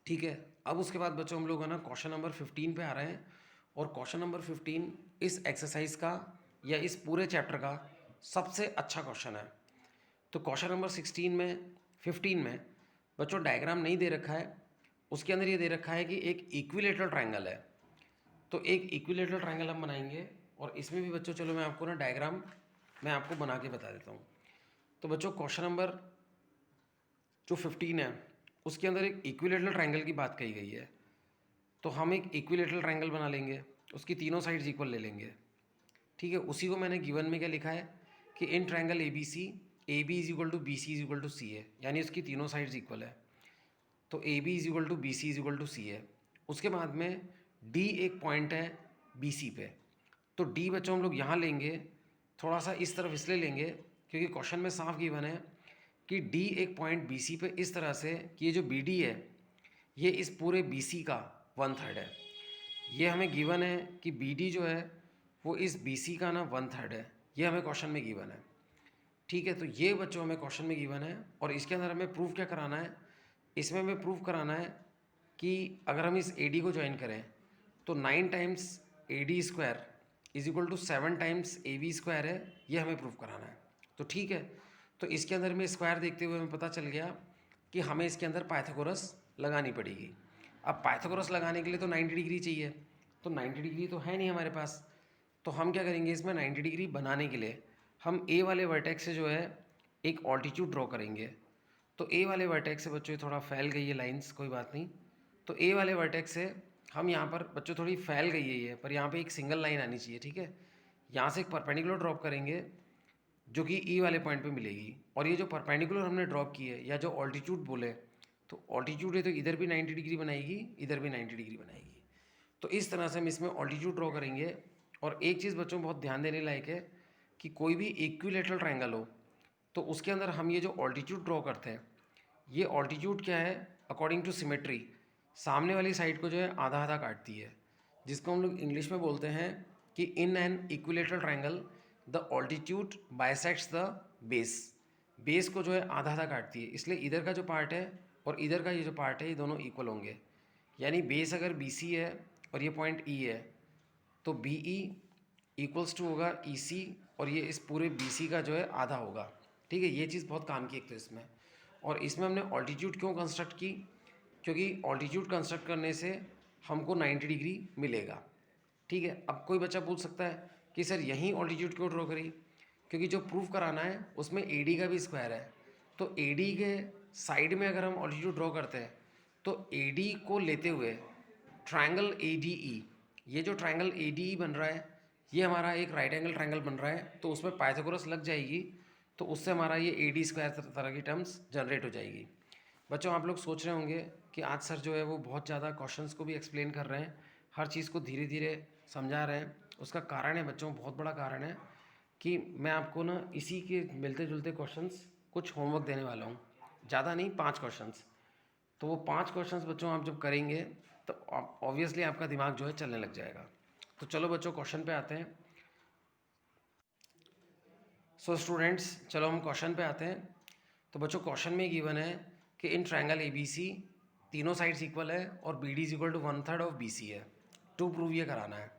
ठीक है, अब उसके बाद बच्चों हम लोग है ना क्वेश्चन नंबर 15 पे आ रहे हैं, और क्वेश्चन नंबर 15 इस एक्सरसाइज का या इस पूरे चैप्टर का सबसे अच्छा क्वेश्चन है। तो क्वेश्चन नंबर 15 में बच्चों डायग्राम नहीं दे रखा है, उसके अंदर ये दे रखा है कि एक इक्विलेटरल ट्रायंगल है। तो एक इक्विलेटरल ट्रायंगल हम बनाएंगे, और इसमें भी बच्चों चलो मैं आपको ना डायग्राम मैं आपको बना के बता देता हूँ। तो बच्चों क्वेश्चन नंबर जो 15 है उसके अंदर एक इक्विलेटरल ट्रायंगल की बात कही गई है। तो हम एक इक्विलेटरल ट्रायंगल बना लेंगे, उसकी तीनों साइड्स इक्वल ले लेंगे। ठीक है, उसी को मैंने गिवन में क्या लिखा है कि in triangle A B C, A B is equal to B C is equal to C है, यानी उसकी तीनों साइड्स इक्वल है। तो A B is equal to B C is equal to C है। उसके बाद में डी एक पॉइंट है बी सी पे, तो डी बच्चों हम लोग यहाँ लेंगे, थोड़ा सा इस तरफ इसलिए लेंगे क्योंकि क्वेश्चन में साफ गिवन है कि डी एक पॉइंट बी सी पे इस तरह से कि ये जो बी डी है ये इस पूरे बी सी का 1/3 है। ये हमें गिवन है कि बी डी जो है वो इस बी सी का ना 1/3 है, ये हमें क्वेश्चन में गिवन है। ठीक है, तो ये बच्चों हमें क्वेश्चन में गिवन है, और इसके अंदर हमें प्रूफ क्या कराना है, इसमें हमें प्रूफ कराना है कि अगर हम इस ए डी को ज्वाइन करें तो 9 times A D square is equal to 7 times A B square है, ये हमें प्रूफ कराना है। तो ठीक है, तो इसके अंदर में स्क्वायर देखते हुए हमें पता चल गया कि हमें इसके अंदर पाइथागोरस लगानी पड़ेगी। अब पाइथागोरस लगाने के लिए तो 90 डिग्री चाहिए, तो 90 डिग्री तो है नहीं हमारे पास, तो हम क्या करेंगे, इसमें 90 डिग्री बनाने के लिए हम ए वाले वर्टेक्स से जो है एक ऑल्टीट्यूड ड्रॉ करेंगे। तो ए वाले वर्टेक्स से बच्चों थोड़ा फैल गई है लाइंस, कोई बात नहीं। तो ए वाले वर्टेक्स से हम यहाँ पर बच्चों थोड़ी फैल गई है ये, पर यहाँ पे एक सिंगल लाइन आनी चाहिए। ठीक है, यहाँ से एक परपेंडिकुलर ड्रॉप करेंगे जो कि ई वाले पॉइंट पे मिलेगी, और ये जो परपेंडिकुलर हमने ड्रॉप की है या जो ऑल्टीट्यूड बोले, तो ऑल्टीट्यूड है तो इधर भी 90 डिग्री बनाएगी, इधर भी 90 डिग्री बनाएगी। तो इस तरह से हम इसमें ऑल्टीट्यूड ड्रॉ करेंगे। और एक चीज़ बच्चों बहुत ध्यान देने लायक है कि कोई भी इक्विलेटरल ट्रायंगल हो तो उसके अंदर हम ये जो ऑल्टीट्यूड ड्रॉ करते हैं, ये ऑल्टीट्यूड क्या है, अकॉर्डिंग टू सिमेट्री सामने वाली साइड को जो है आधा आधा काटती है, जिसको हम लोग इंग्लिश में बोलते हैं कि in an equilateral triangle the altitude bisects the base. Base को जो है आधा आधा काटती है, इसलिए इधर का जो पार्ट है और इधर का ये जो पार्ट है ये दोनों इक्वल होंगे। यानी बेस अगर बी सी है और ये पॉइंट ई है, तो बी ई इक्वल्स टू होगा ई सी, और ये इस पूरे बी सी का जो है आधा होगा। ठीक है, ये चीज़ बहुत काम की एक तो इसमें। और इसमें हमने ऑल्टीट्यूड क्यों कंस्ट्रक्ट की, क्योंकि ऑल्टीट्यूड कंस्ट्रक्ट करने से हमको 90 डिग्री मिलेगा। ठीक है, अब कोई बच्चा पूछ सकता है कि सर यहीं ऑल्टीट्यूड क्यों ड्रॉ करी, क्योंकि जो प्रूफ कराना है उसमें ए डी का भी स्क्वायर है। तो ए डी के साइड में अगर हम ऑल्टीट्यूड ड्रॉ करते हैं तो ए डी को लेते हुए ट्रायंगल ADE, ये जो ट्रायंगल ADE बन रहा है ये हमारा एक राइट एंगल ट्रायंगल बन रहा है, तो उसमें पाइथागोरस लग जाएगी, तो उससे हमारा ये AD स्क्वायर तरह की टर्म्स जनरेट हो जाएगी। बच्चों आप लोग सोच रहे होंगे कि आज सर जो है वो बहुत ज़्यादा क्वेश्चंस को भी एक्सप्लेन कर रहे हैं, हर चीज़ को धीरे धीरे समझा रहे हैं। उसका कारण है बच्चों, बहुत बड़ा कारण है कि मैं आपको ना इसी के मिलते जुलते क्वेश्चंस कुछ होमवर्क देने वाला हूँ, ज़्यादा नहीं, 5 क्वेश्चंस। तो वो 5 क्वेश्चंस बच्चों आप जब करेंगे तो ऑब्वियसली आपका दिमाग जो है चलने लग जाएगा। तो चलो बच्चों क्वेश्चन पे आते हैं। सो स्टूडेंट्स चलो हम क्वेश्चन पे आते हैं। तो बच्चों क्वेश्चन में गिवन है कि इन ट्रायंगल ABC तीनों साइड्स इक्वल है और BD is equal to 1/3 of BC है। टू प्रूव ये कराना है।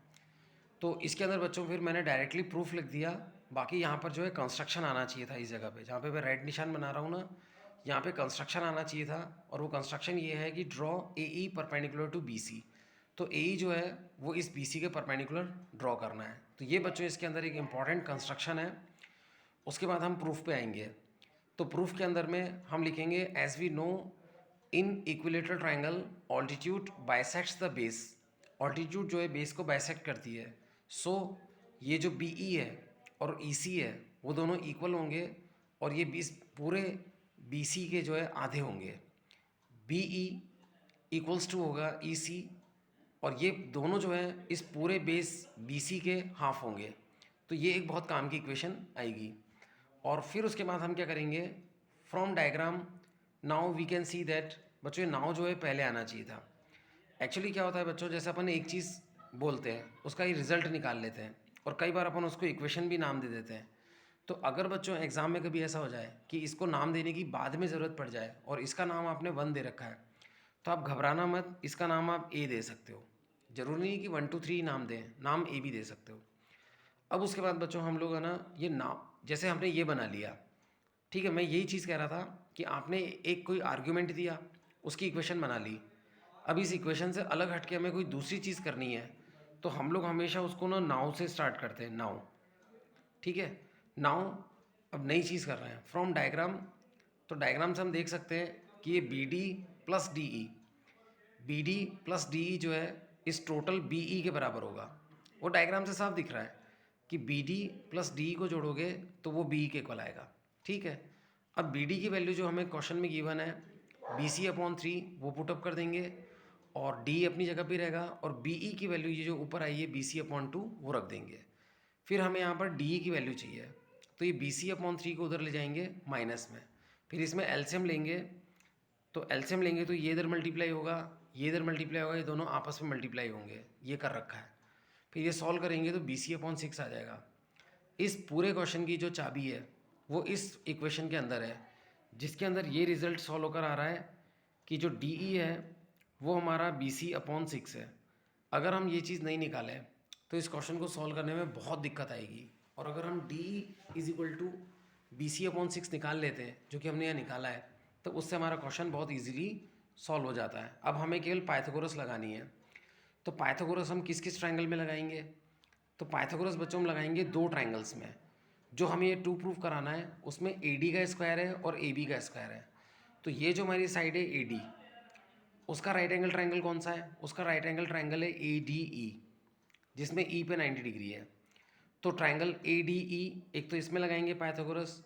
तो इसके अंदर बच्चों फिर मैंने डायरेक्टली प्रूफ लिख दिया, बाकी यहाँ पर जो है कंस्ट्रक्शन आना चाहिए था। इस जगह पे जहाँ पे मैं रेड निशान बना रहा हूँ ना, यहाँ पे कंस्ट्रक्शन आना चाहिए था, और वो कंस्ट्रक्शन ये है कि draw AE perpendicular to BC। तो AE जो है वो इस BC के परपेंडिकुलर ड्रॉ करना है। तो ये बच्चों इसके अंदर एक इंपॉर्टेंट कंस्ट्रक्शन है। उसके बाद हम प्रूफ पे आएंगे। तो प्रूफ के अंदर में हम लिखेंगे as we know in equilateral triangle altitude bisects the base. Altitude जो है बेस को बाइसेक्ट करती है। सो ये जो BE है और EC है वो दोनों इक्वल होंगे, और ये पूरे BC के जो है आधे होंगे। BE इक्वल्स टू होगा EC, और ये दोनों जो है इस पूरे बेस BC के हाफ होंगे। तो ये एक बहुत काम की इक्वेशन आएगी। और फिर उसके बाद हम क्या करेंगे, from diagram now we can see that. बच्चों ये नाउ जो है पहले आना चाहिए था। एक्चुअली क्या होता है बच्चों, जैसे अपन एक चीज़ बोलते हैं उसका ही रिजल्ट निकाल लेते हैं, और कई बार अपन उसको इक्वेशन भी नाम दे देते हैं। तो अगर बच्चों एग्ज़ाम में कभी ऐसा हो जाए कि इसको नाम देने की बाद में ज़रूरत पड़ जाए और इसका नाम आपने 1 दे रखा है, तो आप घबराना मत, इसका नाम आप A दे सकते हो। ज़रूरी नहीं कि 1 2 3 नाम दें, नाम A भी दे सकते हो। अब उसके बाद बच्चों हम लोग है ना, ये नाम जैसे हमने ये बना लिया, ठीक है। मैं यही चीज़ कह रहा था कि आपने एक कोई आर्ग्यूमेंट दिया, उसकी इक्वेशन बना ली। अब इस इक्वेशन से अलग हट के हमें कोई दूसरी चीज़ करनी है, तो हम लोग हमेशा उसको ना नाउ से स्टार्ट करते हैं, नाउ, ठीक है। नाउ अब नई चीज़ कर रहे हैं फ्रॉम डायग्राम। तो डायग्राम से हम देख सकते हैं कि ये BD plus DE, BD plus DE जो है इस टोटल BE के बराबर होगा। वो डायग्राम से साफ दिख रहा है कि BD प्लस DE को जोड़ोगे तो वो BE के इक्वल आएगा, ठीक है। अब BD की वैल्यू जो हमें क्वेश्चन में गिवन है BC/3 वो पुटअप कर देंगे, और DE अपनी जगह पे रहेगा, और BE की वैल्यू ये जो ऊपर आई है BC/2 वो रख देंगे। फिर हमें यहाँ पर DE की वैल्यू चाहिए, तो ये BC/3 को उधर ले जाएंगे माइनस में। फिर इसमें एलसीएम लेंगे, तो एलसीएम लेंगे तो ये इधर मल्टीप्लाई होगा, ये इधर मल्टीप्लाई होगा, ये दोनों आपस में मल्टीप्लाई होंगे, ये कर रखा है। फिर ये सॉल्व करेंगे तो BC/6 आ जाएगा। इस पूरे क्वेश्चन की जो चाबी है वो इस इक्वेशन के अंदर है, जिसके अंदर ये रिजल्ट सॉल्व होकर आ रहा है कि जो DE है वो हमारा BC/6 है। अगर हम ये चीज़ नहीं निकालें तो इस क्वेश्चन को सॉल्व करने में बहुत दिक्कत आएगी। और अगर हम DE is equal to BC/6 निकाल लेते हैं, जो कि हमने यहाँ निकाला है, तो उससे हमारा क्वेश्चन बहुत ईजिली सॉल्व हो जाता है। अब हमें केवल पाइथागोरस लगानी है। तो पाइथागोरस हम किस किस ट्रायंगल में लगाएंगे, तो पाइथागोरस बच्चों हम लगाएंगे 2 ट्रायंगल्स में। जो हमें ये 2 प्रूफ कराना है उसमें AD का स्क्वायर है और AB का स्क्वायर है। तो ये जो हमारी साइड है AD, उसका राइट एंगल ट्रायंगल कौन सा है, उसका राइट एंगल ट्रायंगल है ADE, जिसमें E पे 90 डिग्री है। तो ट्रायंगल ADE एक तो इसमें लगाएंगे पाइथागोरस,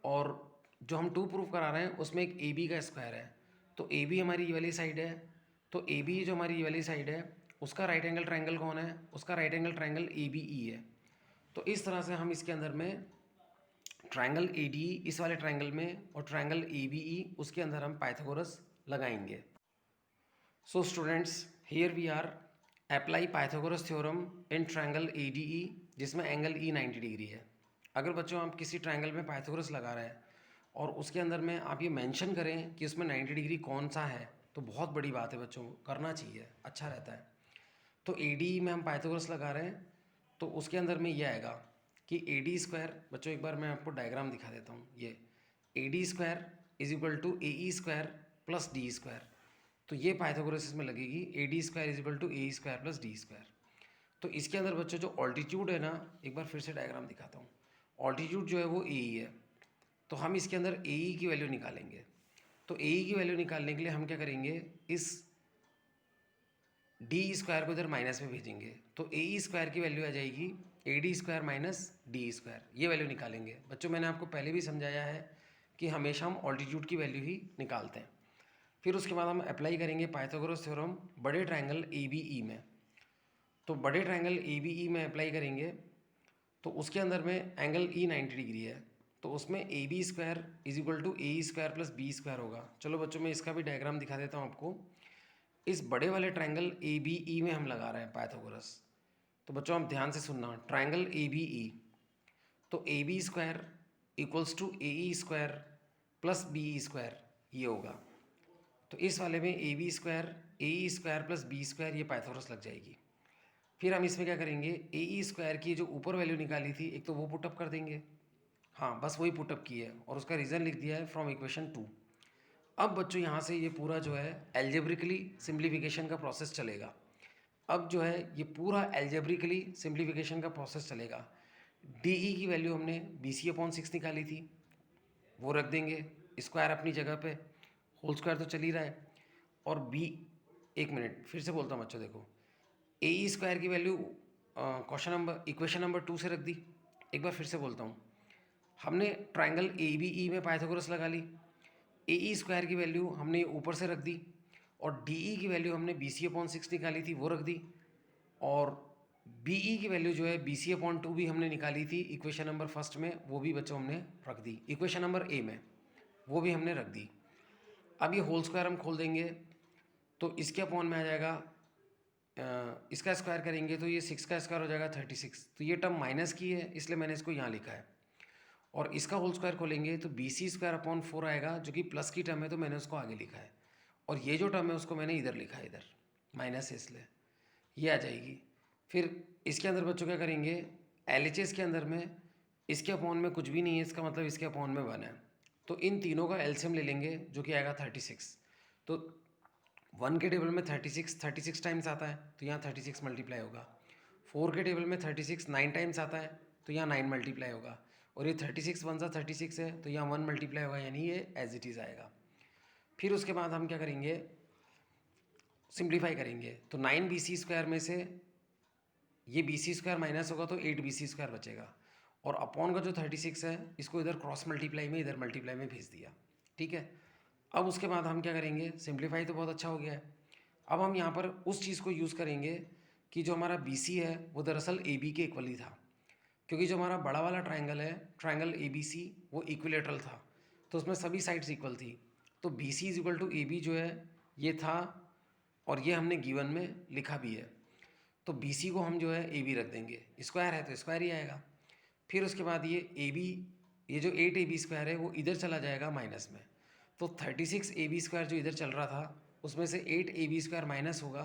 और जो हम 2 प्रूफ करा रहे हैं उसमें एक AB का स्क्वायर है। तो AB हमारी ये वाली साइड है, तो AB जो हमारी ये वाली साइड है उसका राइट एंगल ट्रायंगल कौन है, उसका राइट एंगल ट्रायंगल ABE है। तो इस तरह से हम इसके अंदर में ट्रायंगल ADE इस वाले ट्रायंगल में और ट्रायंगल ABE उसके अंदर हम पाइथागोरस लगाएंगे। So students here we are apply Pythagoras theorem in triangle ADE, जिसमें एंगल E 90 डिग्री है। अगर बच्चों आप किसी ट्रायंगल में पाइथागोरस लगा रहे हैं और उसके अंदर में आप ये मेंशन करें कि उसमें 90 डिग्री कौन सा है, तो बहुत बड़ी बात है बच्चों, करना चाहिए, अच्छा रहता है। तो ADE में हम पाइथागोरस लगा रहे हैं, तो उसके अंदर में ये आएगा कि AD स्क्वायर, बच्चों एक बार मैं आपको डायग्राम दिखा देता हूँ। ये AD square is equal to AE square plus D square. तो ये पाइथागोरस इसमें लगेगी, AD square is equal to AE square plus D square. तो इसके अंदर बच्चों जो ऑल्टीट्यूड है ना, एक बार फिर से डायग्राम दिखाता हूँ। ऑल्टीट्यूड जो है वो AE है, तो हम इसके अंदर AE की वैल्यू निकालेंगे। तो AE की वैल्यू निकालने के लिए हम क्या करेंगे, इस डी स्क्वायर को इधर माइनस में भेजेंगे तो ए स्क्वायर की वैल्यू आ जाएगी ए D square minus D square, ये वैल्यू निकालेंगे। बच्चों मैंने आपको पहले भी समझाया है कि हमेशा हम ऑल्टीट्यूड की वैल्यू ही निकालते हैं। फिर उसके बाद हम अप्लाई करेंगे पाइथागोरस थ्योरम बड़े ट्रायंगल ए बी ई में। तो बड़े ट्रायंगल ए बी ई में अप्लाई करेंगे तो उसके अंदर में एंगल ई 90 डिग्री है, तो उसमें A B square is equal to A square plus B square होगा। चलो बच्चों मैं इसका भी डायग्राम दिखा देता हूँ आपको। इस बड़े वाले ट्रायंगल ए बी ई में हम लगा रहे हैं पाइथागोरस। तो बच्चों आप ध्यान से सुनना, ट्रायंगल ए बी ई, तो A B square equals to A E square plus B E square, ये होगा। तो इस वाले में A B square A E square plus B square, ये पाइथागोरस लग जाएगी। फिर हम इसमें क्या करेंगे, ए ई स्क्वायर की जो ऊपर वैल्यू निकाली थी एक तो वो पुटअप कर देंगे, हाँ बस वही पुटअप की है और उसका रीज़न लिख दिया है फ्रॉम इक्वेशन 2। अब बच्चों यहाँ से ये पूरा जो है एल्जेब्रिकली सिंप्लीफिकेशन का प्रोसेस चलेगा। अब जो है ये पूरा एल्जेब्रिकली सिंप्लीफिकेशन का प्रोसेस चलेगा। डी ई की वैल्यू हमने बी सी अपॉन 6 निकाली थी, वो रख देंगे, स्क्वायर अपनी जगह पे, होल स्क्वायर तो चल ही रहा है। और बी, एक मिनट फिर से बोलता हूँ बच्चों, देखो ए ई स्क्वायर की value question number equation number 2 से रख दी। एक बार फिर से बोलता हूँ, हमने ट्रायंगल ए बी ई में पाइथागोरस लगा ली, ए ई स्क्वायर की वैल्यू हमने ऊपर से रख दी और डी ई की वैल्यू हमने बी सी अपॉन 6 निकाली थी, वो रख दी। और बी ई की वैल्यू जो है बी सी अपॉन 2 भी हमने निकाली थी इक्वेशन नंबर फर्स्ट में, वो भी बच्चों हमने रख दी। इक्वेशन नंबर ए में वो भी हमने रख दी। अब ये होल स्क्वायर हम खोल देंगे तो इसके अपॉन में आ जाएगा, इसका स्क्वायर करेंगे तो ये 6 का स्क्वायर हो जाएगा 36। तो ये टर्म माइनस की है इसलिए मैंने इसको यहाँ लिखा है। और इसका होल स्क्वायर खोलेंगे तो बी सी स्क्वायर अपॉन 4 आएगा, जो कि प्लस की टर्म है तो मैंने उसको आगे लिखा है। और ये जो टर्म है उसको मैंने इधर लिखा है, इधर माइनस है इसलिए ये आ जाएगी। फिर इसके अंदर बच्चों क्या करेंगे, एल एच एस के अंदर में इसके अपॉन में कुछ भी नहीं है, इसका मतलब इसके अपॉन में 1 है। तो इन तीनों का एलसीएम ले लेंगे जो कि आएगा 36। तो 1 के टेबल में 36 टाइम्स आता है तो यहाँ 36 मल्टीप्लाई होगा। 4 के टेबल में 36 9 टाइम्स आता है तो यहाँ 9 मल्टीप्लाई होगा। और ये 36 1 सा 36 है तो यहाँ 1 मल्टीप्लाई होगा, यानी ये एज इट इज़ आएगा। फिर उसके बाद हम क्या करेंगे, सिंप्लीफाई करेंगे तो 9 बी सी स्क्वायर में से ये बी सी स्क्वायर माइनस होगा तो 8 बी सी स्क्वायर बचेगा। और अपॉन का जो 36 है इसको इधर क्रॉस मल्टीप्लाई में इधर मल्टीप्लाई में भेज दिया, ठीक है। अब उसके बाद हम क्या करेंगे, सिंप्लीफाई तो बहुत अच्छा हो गया है। अब हम यहाँ पर उस चीज़ को यूज़ करेंगे कि जो हमारा बी सी है वो दरअसल ए बी के इक्वल ही था, क्योंकि जो हमारा बड़ा वाला ट्रायंगल है ट्रायंगल ए बी सी वो इक्विलेटरल था, तो उसमें सभी साइड्स इक्वल थी। तो B C is equal to A B जो है ये था और ये हमने गिवन में लिखा भी है। तो बी सी को हम जो है ए बी रख देंगे, स्क्वायर है तो स्क्वायर ही आएगा। फिर उसके बाद ये ए बी, ये जो 8 ए बी स्क्वायर है वो इधर चला जाएगा माइनस में। तो 36 ए बी स्क्वायर जो इधर चल रहा था उसमें से 8 ए बी स्क्वायर माइनस होगा,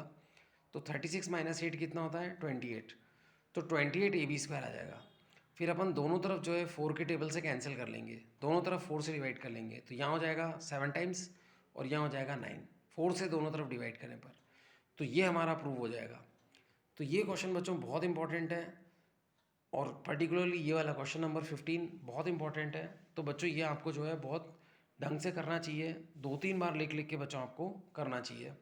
तो 36 माइनस 8 कितना होता है 28। तो 28 ए बी स्क्वायर आ जाएगा। फिर अपन दोनों तरफ जो है 4 के टेबल से कैंसिल कर लेंगे, दोनों तरफ 4 से डिवाइड कर लेंगे तो यहाँ हो जाएगा 7 टाइम्स और यहाँ हो जाएगा 9, 4 से दोनों तरफ डिवाइड करने पर। तो ये हमारा प्रूव हो जाएगा। तो ये क्वेश्चन बच्चों बहुत इंपॉर्टेंट है और पर्टिकुलरली ये वाला क्वेश्चन नंबर 15 बहुत इंपॉर्टेंट है। तो बच्चों ये आपको जो है बहुत ढंग से करना चाहिए, 2-3 बार लिख लिख के बच्चों आपको करना चाहिए।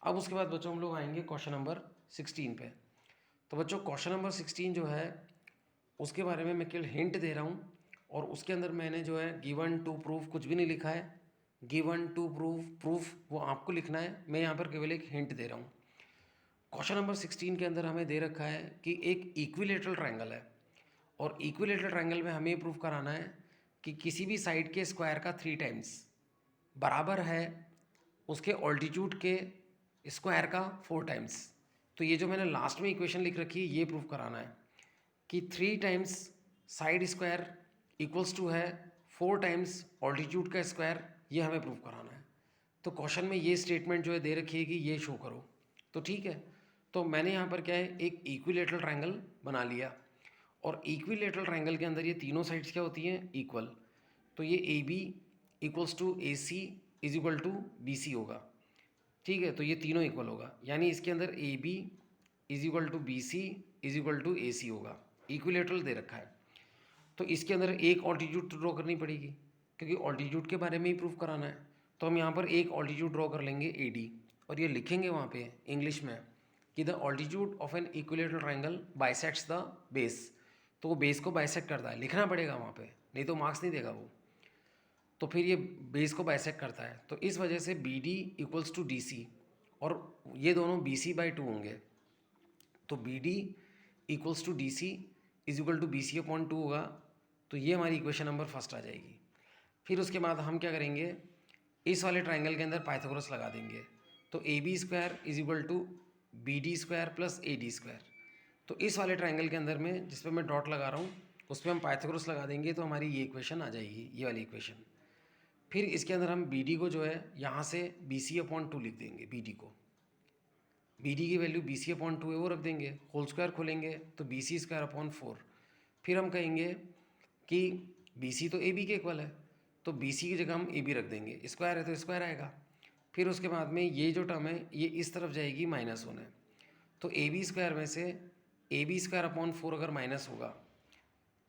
अब उसके बाद बच्चों हम लोग आएंगे क्वेश्चन नंबर 16 पे। तो बच्चों क्वेश्चन नंबर 16 जो है उसके बारे में मैं केवल हिंट दे रहा हूँ और उसके अंदर मैंने जो है गिवन टू प्रूफ कुछ भी नहीं लिखा है। गिवन टू प्रूफ वो आपको लिखना है, मैं यहाँ पर केवल एक हिंट दे रहा हूँ। क्वेश्चन नंबर 16 के अंदर हमें दे रखा है कि एक इक्विलेटरल ट्रायंगल है और इक्विलेटरल ट्रायंगल में हमें प्रूफ कराना है कि किसी भी साइड के स्क्वायर का 3 टाइम्स बराबर है उसके ऑल्टीट्यूड के स्क्वायर का 4 टाइम्स। तो ये जो मैंने लास्ट में इक्वेशन लिख रखी है ये प्रूफ कराना है कि 3 times side square equals to है 4 टाइम्स ऑल्टीट्यूड का स्क्वायर, ये हमें प्रूफ कराना है। तो क्वेश्चन में ये स्टेटमेंट जो है दे रखी है कि ये शो करो, तो ठीक है। तो मैंने यहाँ पर क्या है एक इक्विलेटरल ट्रायंगल बना लिया और इक्विलेटरल ट्रायंगल के अंदर ये तीनों साइड्स क्या होती हैं इक्वल। तो ये A B equals to A C is equal to B C होगा, ठीक है। तो ये तीनों इक्वल होगा, यानी इसके अंदर A B is equal to B C is equal to A C होगा, इक्विलेटरल दे रखा है। तो इसके अंदर एक ऑल्टीट्यूड ड्रॉ करनी पड़ेगी क्योंकि ऑल्टीट्यूड के बारे में ही प्रूफ कराना है। तो हम यहाँ पर एक ऑल्टीट्यूड ड्रॉ कर लेंगे ए डी और ये लिखेंगे वहाँ पे इंग्लिश में कि the altitude of an equilateral triangle bisects the base, तो वो बेस को बाइसेक्ट करता है, लिखना पड़ेगा वहाँ पे, नहीं तो मार्क्स नहीं देगा वो। तो फिर ये बेस को बाइसेक्ट करता है, तो इस वजह से B D equals to D C, और ये दोनों बी सी बाई टू होंगे। तो B D equals to D C is equal to B C upon two होगा। तो ये हमारी इक्वेशन नंबर फर्स्ट आ जाएगी। फिर उसके बाद हम क्या करेंगे, इस वाले ट्राइंगल के अंदर पाइथागोरस लगा देंगे। तो A B square is equal to B D square plus A D square. तो इस वाले ट्राइंगल के अंदर में जिस पे मैं डॉट लगा रहा हूँ उस पर हम पाइथागोरस लगा देंगे, तो हमारी ये इक्वेशन आ जाएगी, ये वाली इक्वेशन। फिर इसके अंदर हम बी डी को जो है यहाँ से बी सी अपॉन टू लिख देंगे, बी डी को, बी डी की value B C upon two है वो रख देंगे, होल स्क्वायर खोलेंगे तो B C square upon four. फिर हम कहेंगे कि बी सी तो ए बी के इक्वल है, तो बी सी की जगह हम ए बी रख देंगे, स्क्वायर है तो स्क्वायर आएगा। फिर उसके बाद में ये जो टर्म है ये इस तरफ जाएगी माइनस होने, तो ए बी स्क्वायर में से A B square upon four अगर माइनस होगा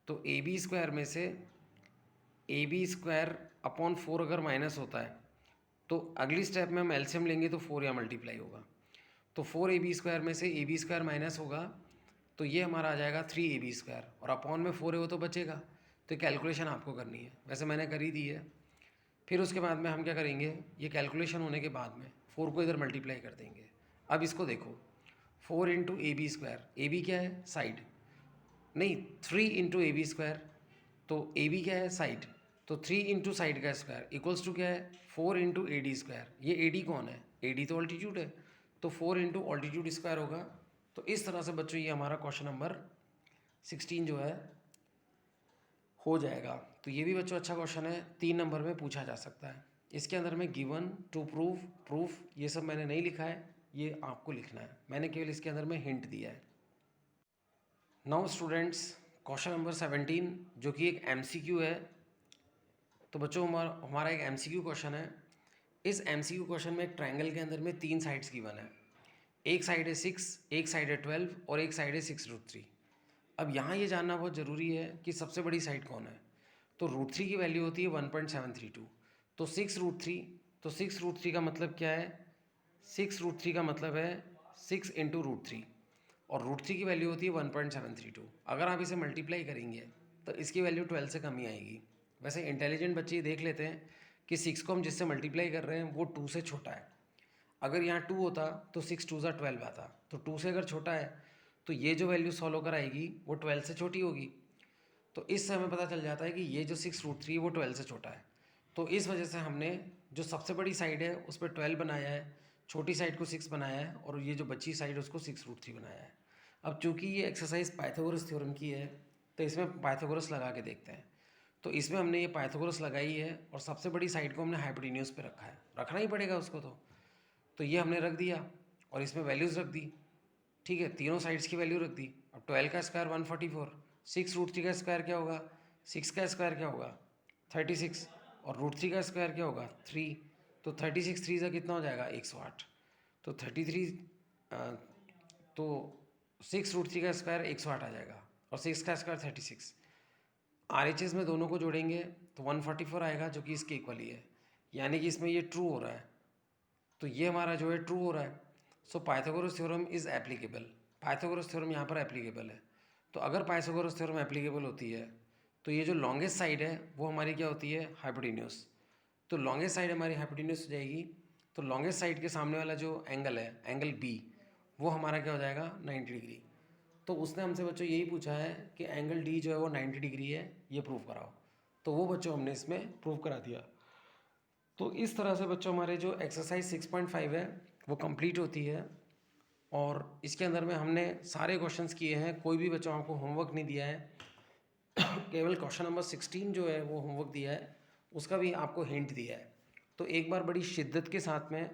तो ए बी स्क्वायर में से A B square upon four अगर माइनस होता है तो अगली स्टेप में हम एलसीएम लेंगे तो फोर या मल्टीप्लाई होगा। तो फोर ए बी स्क्वायर में से ए बी स्क्वायर माइनस होगा तो ये हमारा आ जाएगा थ्री ए बी स्क्वायर, और अपॉन में फोर है वो तो बचेगा। तो कैलकुलेशन आपको करनी है, वैसे मैंने कर ही दी है। फिर उसके बाद में हम क्या करेंगे, ये कैलकुलेशन होने के बाद में फोर को इधर मल्टीप्लाई कर देंगे। अब इसको देखो, four into A B square, A B क्या है साइड, नहीं three into A B square, तो ए बी क्या है साइड, तो थ्री इंटू साइड का स्क्वायर इक्वल्स टू क्या है four into A D square. ये ए डी कौन है, ए डी तो ऑल्टीट्यूड है, तो फोर इंटू ऑल्टीट्यूड स्क्वायर होगा। तो इस तरह से बच्चों ये हमारा क्वेश्चन नंबर 16 जो है हो जाएगा। तो ये भी बच्चों अच्छा क्वेश्चन है, 3 नंबर में पूछा जा सकता है। इसके अंदर में गिवन, टू प्रूव, प्रूफ ये सब मैंने नहीं लिखा है, ये आपको लिखना है, मैंने केवल इसके अंदर में हिंट दिया है। नाउ स्टूडेंट्स, क्वेश्चन नंबर 17 जो कि एक एमसीक्यू है। तो बच्चों हमारा एक एमसीक्यू क्वेश्चन है। इस एमसीक्यू क्वेश्चन में एक ट्रायंगल के अंदर में 3 साइड्स गिवन है, एक साइड है 6, एक साइड है 12 और एक साइड है 6√3। अब यहाँ ये जानना बहुत ज़रूरी है कि सबसे बड़ी साइड कौन है। तो √3 की वैल्यू होती है 1.732, तो 6√3, तो 6√3 का मतलब क्या है, 6√3 का मतलब है 6 इंटू √3, और √3 की वैल्यू होती है 1.732। अगर आप इसे मल्टीप्लाई करेंगे तो इसकी वैल्यू 12 से कम ही आएगी। वैसे इंटेलिजेंट बच्चे ये देख लेते हैं कि 6 को हम जिससे मल्टीप्लाई कर रहे हैं वो 2 से छोटा है। अगर यहाँ 2 होता तो 6 2 12 आता, तो 2 से अगर छोटा है तो ये जो वैल्यू सॉल्व होकर आएगी वो 12 से छोटी होगी। तो इससे हमें पता चल जाता है कि ये जो 6√3 वो 12 से छोटा है। तो इस वजह से हमने जो सबसे बड़ी साइड है उस पर 12 बनाया है, छोटी साइड को 6 बनाया है, और ये जो बची साइड उसको 6√3 बनाया है। अब चूंकि ये एक्सरसाइज पाइथागोरस थ्योरम की है तो इसमें पाइथागोरस लगा के देखते हैं। तो इसमें हमने ये पाइथागोरस लगाई है और सबसे बड़ी साइड को हमने हाइपोटेन्यूज पे रखा है, रखना ही पड़ेगा उसको। तो ये हमने रख दिया और इसमें वैल्यूज़ रख दी, ठीक है, तीनों साइड्स की वैल्यू रख दी। अब 12 का स्क्वायर 144, 6√3 का स्क्वायर क्या होगा, 6 का स्क्वायर क्या होगा 36, और √3 का स्क्वायर क्या होगा 3, तो 36 3 से कितना हो जाएगा 108। तो 33 तो 6√3 का स्क्वायर 108 आ जाएगा और 6 का स्क्वायर 36। RHS में दोनों को जोड़ेंगे तो 144 आएगा जो कि इसके इक्वल ही है, यानी कि इसमें ये ट्रू हो रहा है। तो ये हमारा जो है ट्रू हो रहा है। सो Pythagoras theorem is applicable, Pythagoras theorem यहाँ पर एप्लीकेबल है। तो अगर पाइथागोरस थ्योरम एप्लीकेबल होती है तो ये जो लॉन्गेस्ट साइड है वो हमारी क्या होती है हाइपोटेन्यूज। तो लॉन्गेस्ट साइड हमारी हाइपोटेन्यूज हो जाएगी। तो लॉन्गेस्ट साइड के सामने वाला जो एंगल है, एंगल बी, वो हमारा क्या हो जाएगा 90 डिग्री। तो उसने हमसे बच्चों यही पूछा है कि एंगल डी जो है वो 90 डिग्री है, ये प्रूव कराओ। तो वो बच्चों हमने इसमें प्रूव करा दिया। तो इस तरह से बच्चों हमारे जो एक्सरसाइज 6.5 है वो कंप्लीट होती है, और इसके अंदर में हमने सारे क्वेश्चंस किए हैं, कोई भी बच्चों आपको होमवर्क नहीं दिया है। केवल क्वेश्चन नंबर 16 जो है वो होमवर्क दिया है, उसका भी आपको हिंट दिया है। तो एक बार बड़ी शिद्दत के साथ में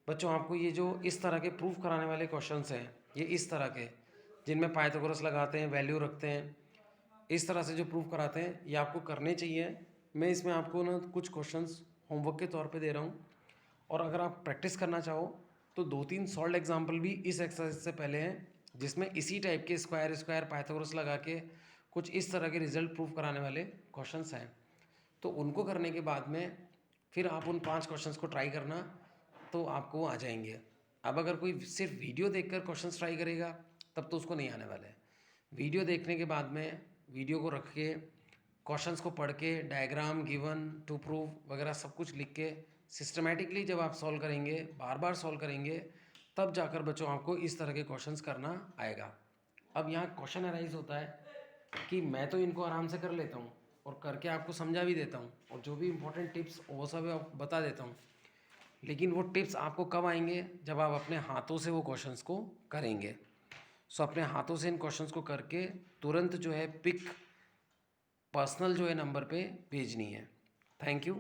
बच्चों आपको ये जो इस तरह के प्रूफ कराने वाले क्वेश्चंस हैं, ये इस तरह के जिनमें पाइथागोरस लगाते हैं, वैल्यू रखते हैं, इस तरह से जो प्रूफ कराते हैं ये आपको करने चाहिए। मैं इसमें आपको ना कुछ क्वेश्चंस होमवर्क के तौर पे दे रहा हूँ, और अगर आप प्रैक्टिस करना चाहो तो 2-3 सॉल्व एग्जाम्पल भी इस एक्सरसाइज से पहले हैं जिसमें इसी टाइप के स्क्वायर स्क्वायर पाइथागोरस लगा के कुछ इस तरह के रिजल्ट प्रूफ कराने वाले क्वेश्चंस हैं। तो उनको करने के बाद में फिर आप उन 5 क्वेश्चंस को ट्राई करना, तो आपको वो आ जाएंगे। अब अगर कोई सिर्फ वीडियो देखकर क्वेश्चंस ट्राई करेगा तब तो उसको नहीं आने वाला है। वीडियो देखने के बाद में वीडियो को रख के क्वेश्चंस को पढ़ के डायग्राम गिवन टू प्रूव वगैरह सब कुछ लिख के सिस्टमेटिकली जब आप सॉल्व करेंगे, बार बार सॉल्व करेंगे, तब जाकर बच्चों आपको इस तरह के क्वेश्चंस करना आएगा। अब यहाँ क्वेश्चन अराइज होता है कि मैं तो इनको आराम से कर लेता हूँ और करके आपको समझा भी देता हूँ और जो भी इम्पोर्टेंट टिप्स वो सब आपको बता देता हूँ, लेकिन वो टिप्स आपको कब आएंगे जब आप अपने हाथों से वो क्वेश्चंस को करेंगे। सो अपने हाथों से इन क्वेश्चंस को करके तुरंत जो है पिक पर्सनल जो है नंबर पे भेजनी है। Thank you.